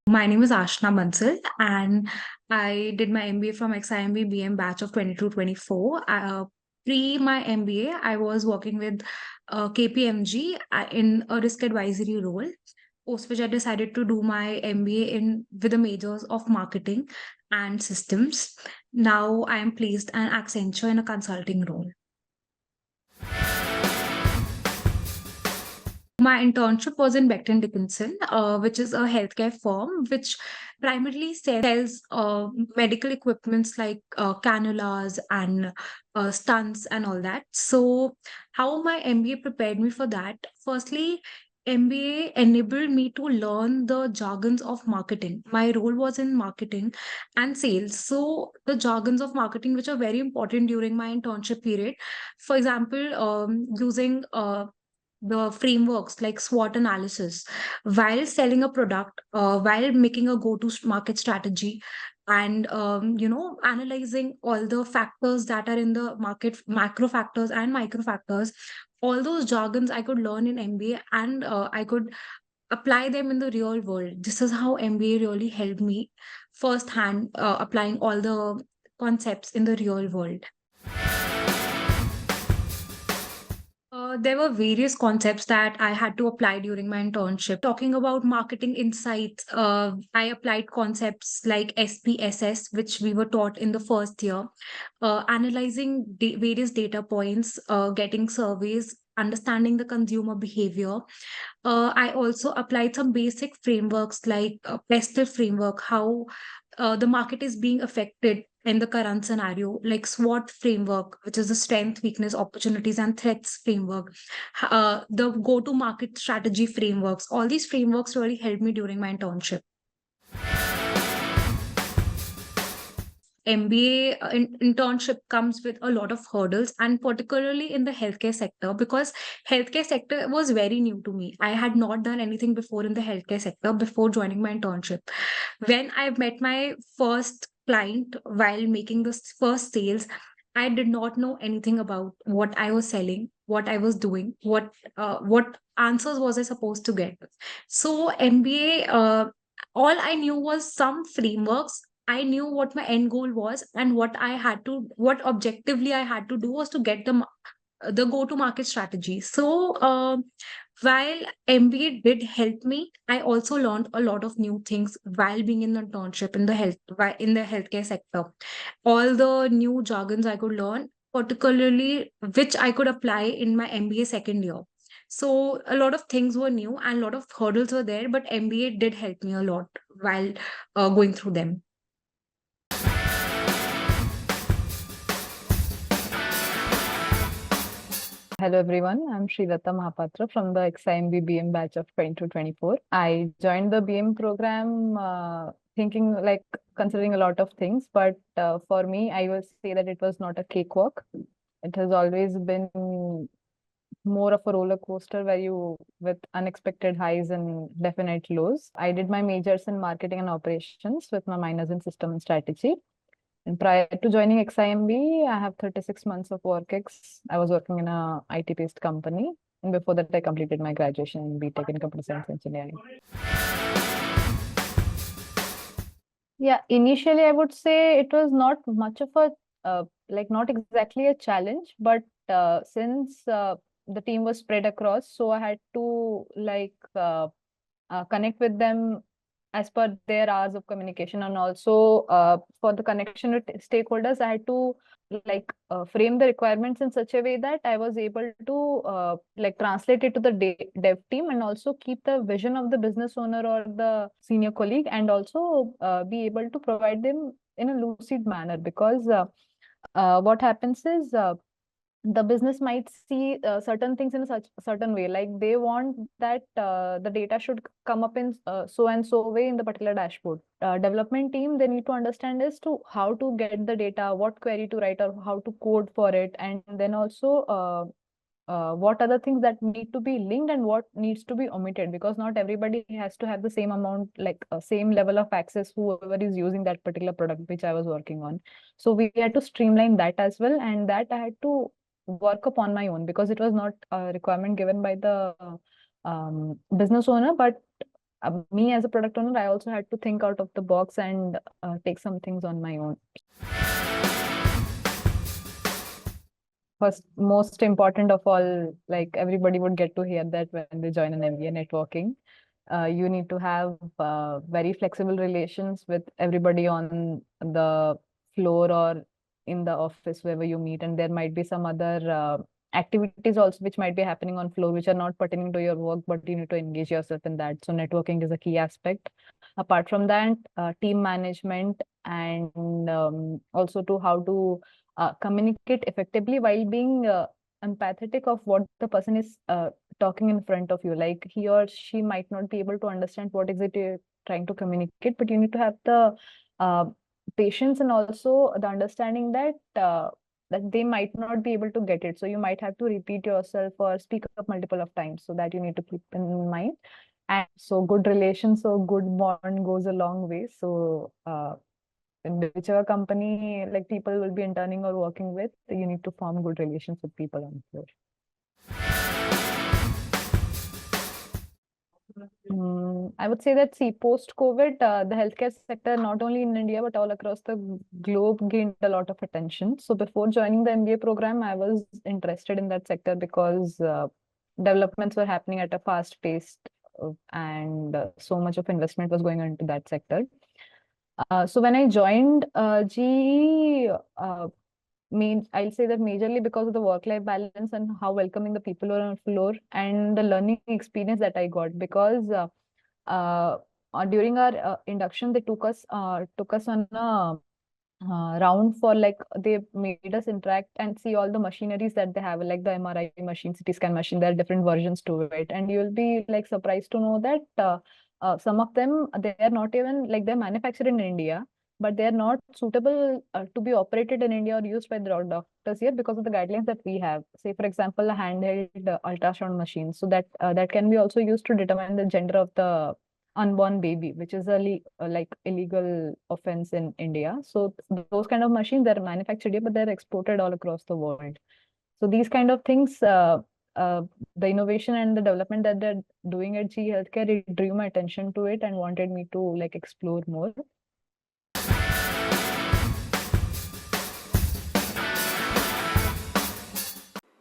My name is Aashna Bansal, and I did my MBA from XIM BM batch of 22-24. Pre my MBA, I was working with KPMG in a risk advisory role. Post which I decided to do my MBA in with the majors of marketing and systems. Now I am placed at Accenture in a consulting role. My internship was in Becton Dickinson, which is a healthcare firm which primarily sells medical equipments like cannulas and stunts and all that. So, how my MBA prepared me for that? Firstly, MBA enabled me to learn the jargons of marketing. My role was in marketing and sales. So, the jargons of marketing, which are very important during my internship period, for example, using the frameworks like SWOT analysis while selling a product, while making a go-to-market strategy, and analyzing all the factors that are in the market, macro factors and micro factors. All those jargons I could learn in MBA, and I could apply them in the real world. This is how MBA really helped me firsthand, applying all the concepts in the real world. There were various concepts that I had to apply during my internship. Talking about marketing insights, I applied concepts like SPSS, which we were taught in the first year, analyzing various data points, getting surveys, understanding the consumer behavior. I also applied some basic frameworks like PESTEL framework, how the market is being affected in the current scenario, like SWOT framework, which is the strength, weakness, opportunities, and threats framework, the go to market strategy frameworks. All these frameworks really helped me during my internship. MBA internship comes with a lot of hurdles, and particularly in the healthcare sector, because healthcare sector was very new to me. I had not done anything before in the healthcare sector before joining my internship. When I met my first client while making the first sales, I did not know anything about what I was selling, what I was doing, what answers was I supposed to get. So MBA, all I knew was some frameworks. I knew what my end goal was, and what objectively I had to do was to get the go to market strategy. So, while MBA did help me, I also learned a lot of new things while being in the internship in the healthcare sector. All the new jargons I could learn, particularly which I could apply in my MBA second year. So a lot of things were new and a lot of hurdles were there, but MBA did help me a lot while going through them. Hello everyone, I'm Shreedutta Mahapatra from the XIM BM batch of 22-24. I joined the BM program thinking like considering a lot of things, but for me, I will say that it was not a cakewalk. It has always been more of a roller coaster where you with unexpected highs and definite lows. I did my majors in marketing and operations with my minors in system and strategy. And prior to joining XIMB, I have 36 months of work ex. I was working in a IT-based company. And before that, I completed my graduation in BTech in computer science engineering. Yeah, initially, I would say it was not much of a, not exactly a challenge, but since the team was spread across, so I had to connect with them as per their hours of communication, and also for the connection with stakeholders, I had to frame the requirements in such a way that I was able to translate it to the dev team, and also keep the vision of the business owner or the senior colleague, and also be able to provide them in a lucid manner, because what happens is the business might see certain things in such certain way, like they want that the data should come up in so and so way in the particular dashboard. Development team, they need to understand as to how to get the data, what query to write, or how to code for it, and then also what are the things that need to be linked and what needs to be omitted, because not everybody has to have the same amount, same level of access, whoever is using that particular product which I was working on. So we had to streamline that as well, and that I had to work upon my own, because it was not a requirement given by the business owner, but me as a product owner, I also had to think out of the box and take some things on my own. First, most important of all, like everybody would get to hear that when they join an MBA, networking. You need to have very flexible relations with everybody on the floor or in the office wherever you meet, and there might be some other activities also which might be happening on floor which are not pertaining to your work, but you need to engage yourself in that. So networking is a key aspect. Apart from that, team management, and also to how to communicate effectively while being empathetic of what the person is talking in front of you. Like he or she might not be able to understand what exactly you're trying to communicate, but you need to have the uh, patience and also the understanding that that they might not be able to get it. So you might have to repeat yourself or speak up multiple of times. So that you need to keep in mind. And so good relations, so good bond goes a long way. So in whichever company like people will be interning or working with, you need to form good relations with people on the floor. I would say that, see, post-COVID, the healthcare sector, not only in India, but all across the globe, gained a lot of attention. So before joining the MBA program, I was interested in that sector because developments were happening at a fast pace, and so much of investment was going into that sector. So when I joined GE, I'll say that majorly because of the work-life balance and how welcoming the people were on the floor and the learning experience that I got. Because uh, during our induction, they took us on a round for, like, they made us interact and see all the machineries that they have, like the MRI machine, CT scan machine. There are different versions to it, and you'll be like surprised to know that some of them, they are not even like, they're manufactured in India, but they are not suitable to be operated in India or used by the doctors here because of the guidelines that we have. Say, for example, a handheld ultrasound machine, so that that can be also used to determine the gender of the unborn baby, which is like illegal offense in India. So those kind of machines, they're manufactured here, but they're exported all across the world. So these kind of things, uh, the innovation and the development that they're doing at GE Healthcare, it drew my attention to it and wanted me to like explore more.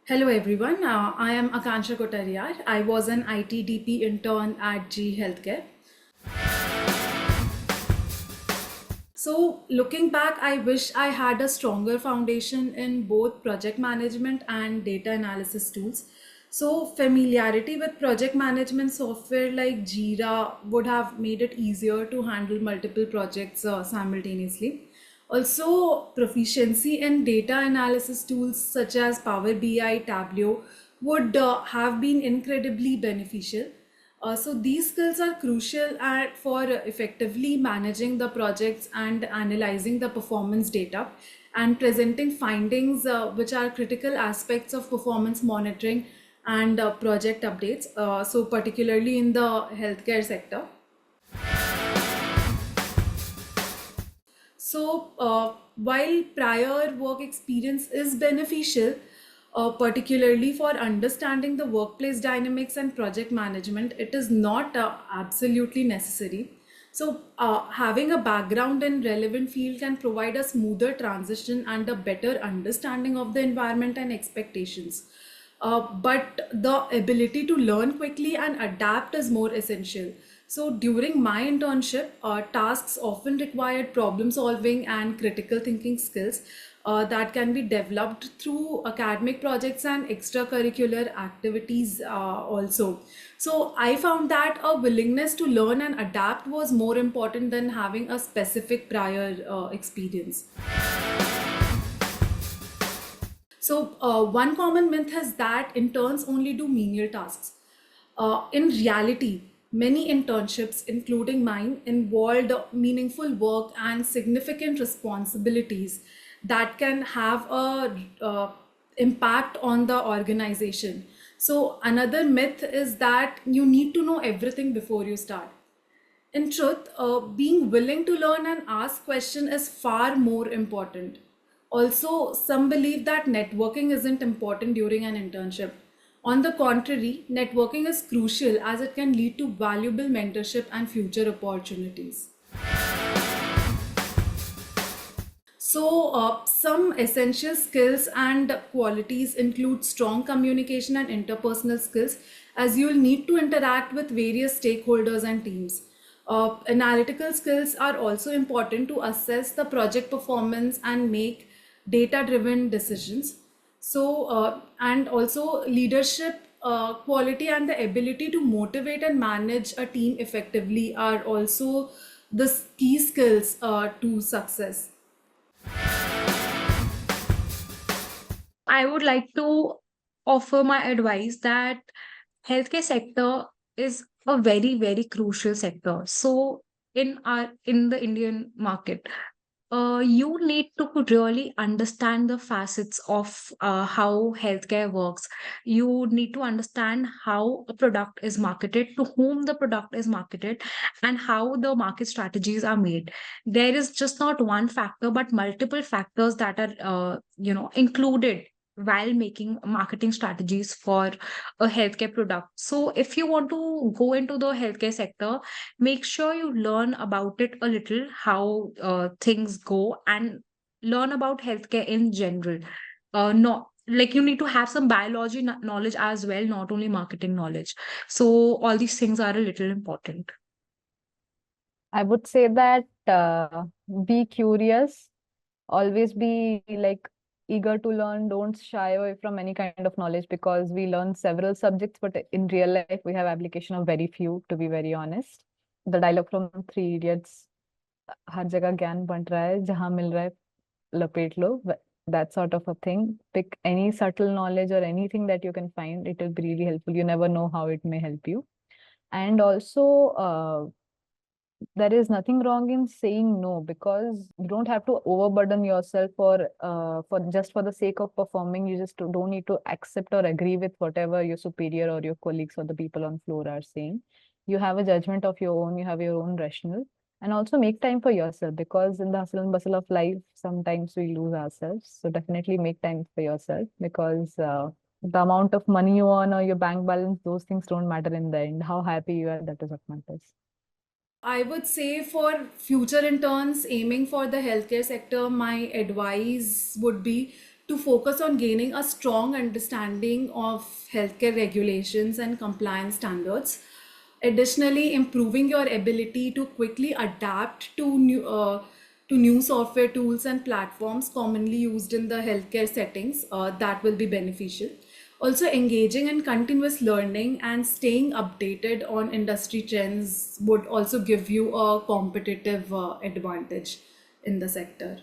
Hello everyone, I am Akansha Kotariyar. I was an ITDP intern at G Healthcare. So looking back, I wish I had a stronger foundation in both project management and data analysis tools. So familiarity with project management software like Jira would have made it easier to handle multiple projects simultaneously. Also, proficiency in data analysis tools such as Power BI, Tableau would have been incredibly beneficial. So these skills are crucial for effectively managing the projects and analyzing the performance data and presenting findings, which are critical aspects of performance monitoring and project updates. So particularly in the healthcare sector. So, while prior work experience is beneficial, particularly for understanding the workplace dynamics and project management, it is not absolutely necessary. So, having a background in relevant field can provide a smoother transition and a better understanding of the environment and expectations. But the ability to learn quickly and adapt is more essential. So during my internship, tasks often required problem solving and critical thinking skills that can be developed through academic projects and extracurricular activities also. So I found that a willingness to learn and adapt was more important than having a specific prior experience. So, one common myth is that interns only do menial tasks. In reality, many internships, including mine, involved meaningful work and significant responsibilities that can have a impact on the organization. So, another myth is that you need to know everything before you start. In truth, being willing to learn and ask questions is far more important. Also, some believe that networking isn't important during an internship. On the contrary, networking is crucial as it can lead to valuable mentorship and future opportunities. So, some essential skills and qualities include strong communication and interpersonal skills, as you'll need to interact with various stakeholders and teams. Analytical skills are also important to assess the project performance and make data driven decisions. So, and also leadership quality and the ability to motivate and manage a team effectively are also the key skills to success. I would like to offer my advice that healthcare sector is a very, very crucial sector. So in the Indian market, you need to really understand the facets of how healthcare works. You need to understand how a product is marketed, to whom the product is marketed, and how the market strategies are made. There is just not one factor, but multiple factors that are included while making marketing strategies for a healthcare product. So if you want to go into the healthcare sector, make sure you learn about it a little, how things go, and learn about healthcare in general. Not like you need to have some biology knowledge as well, not only marketing knowledge. So all these things are a little important. I would say that be curious, always be like eager to learn, don't shy away from any kind of knowledge, because we learn several subjects, but in real life we have application of very few, to be very honest. The dialogue from Three Idiots, हर जगह ज्ञान बंट रहा है, जहां मिल रहा है लपेट लो, that sort of a thing. Pick any subtle knowledge or anything that you can find, it will be really helpful. You never know how it may help you. And also there is nothing wrong in saying no, because you don't have to overburden yourself for just for the sake of performing. You just don't need to accept or agree with whatever your superior or your colleagues or the people on floor are saying. You have a judgment of your own, you have your own rationale. And also make time for yourself, because in the hustle and bustle of life sometimes we lose ourselves. So definitely make time for yourself, because the amount of money you earn or your bank balance, those things don't matter in the end. How happy you are, that is what matters. I would say for future interns aiming for the healthcare sector, my advice would be to focus on gaining a strong understanding of healthcare regulations and compliance standards. Additionally, improving your ability to quickly adapt to new software tools and platforms commonly used in the healthcare settings, that will be beneficial. Also, engaging in continuous learning and staying updated on industry trends would also give you a competitive advantage in the sector.